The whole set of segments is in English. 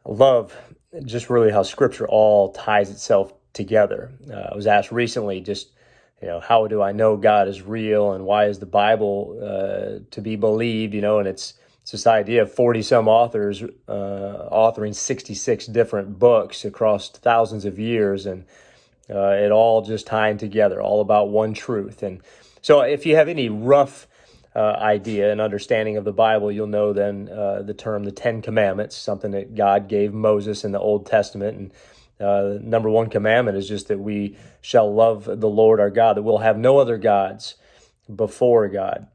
love just really how Scripture all ties itself together. I was asked recently, how do I know God is real, and why is the Bible to be believed? And it's this idea of 40 some authors authoring 66 different books across thousands of years, and it all just tying together, all about one truth. And so if you have any rough idea and understanding of the Bible, you'll know then the term the Ten Commandments, something that God gave Moses in the Old Testament. And number one commandment is just that we shall love the Lord our God, that we'll have no other gods before God,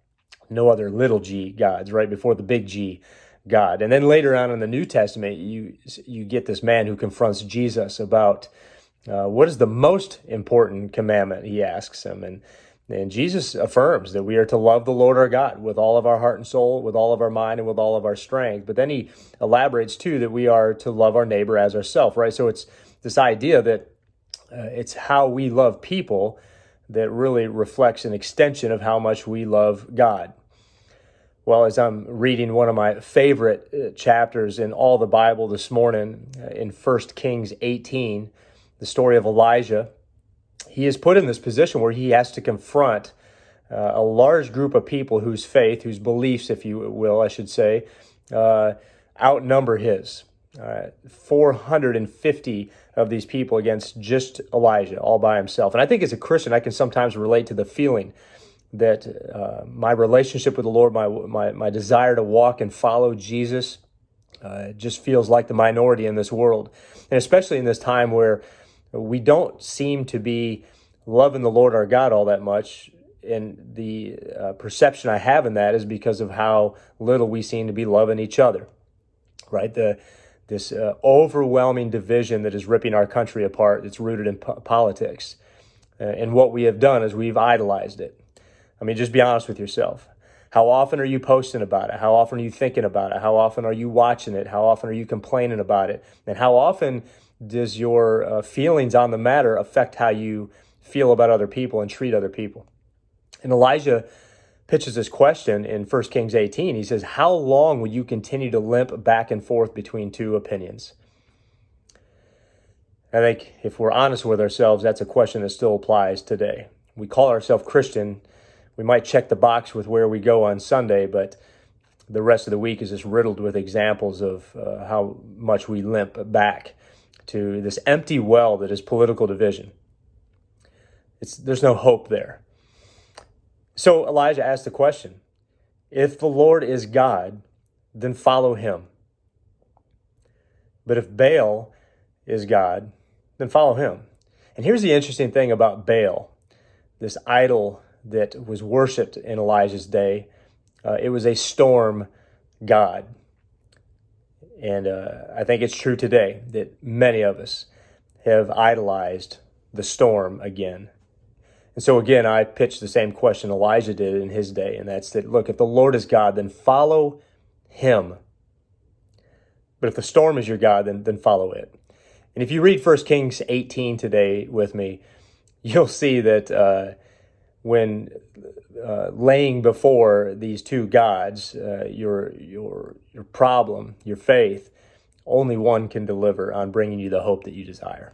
no other little g gods, right before the big G God. And then later on in the New Testament, you get this man who confronts Jesus about what is the most important commandment, he asks him. And Jesus affirms that we are to love the Lord our God with all of our heart and soul, with all of our mind, and with all of our strength. But then he elaborates, too, that we are to love our neighbor as ourselves, right? So it's this idea that it's how we love people that really reflects an extension of how much we love God. Well, as I'm reading one of my favorite chapters in all the Bible this morning, in 1 Kings 18, the story of Elijah, he is put in this position where he has to confront a large group of people whose faith, whose beliefs, if you will, I should say, outnumber his. 450 of these people against just Elijah all by himself. And I think as a Christian, I can sometimes relate to the feeling that my relationship with the Lord, my desire to walk and follow Jesus just feels like the minority in this world. And especially in this time where we don't seem to be loving the Lord our God all that much. And the perception I have in that is because of how little we seem to be loving each other, right? This overwhelming division that is ripping our country apart, it's rooted in politics. And what we have done is we've idolized it. I mean, just be honest with yourself. How often are you posting about it? How often are you thinking about it? How often are you watching it? How often are you complaining about it? And how often does your feelings on the matter affect how you feel about other people and treat other people? And Elijah pitches this question in 1 Kings 18. He says, how long will you continue to limp back and forth between two opinions? I think if we're honest with ourselves, that's a question that still applies today. We call ourselves Christian. We might check the box with where we go on Sunday, but the rest of the week is just riddled with examples of how much we limp back to this empty well that is political division. There's no hope there. So Elijah asked the question, if the Lord is God, then follow him. But if Baal is God, then follow him. And here's the interesting thing about Baal, this idol that was worshipped in Elijah's day. It was a storm god. And I think it's true today that many of us have idolized the storm again. And so again, I pitched the same question Elijah did in his day, and that's that, look, if the Lord is God, then follow him. But if the storm is your God, then follow it. And if you read 1 Kings 18 today with me, you'll see that when laying before these two gods, your problem, your faith, only one can deliver on bringing you the hope that you desire.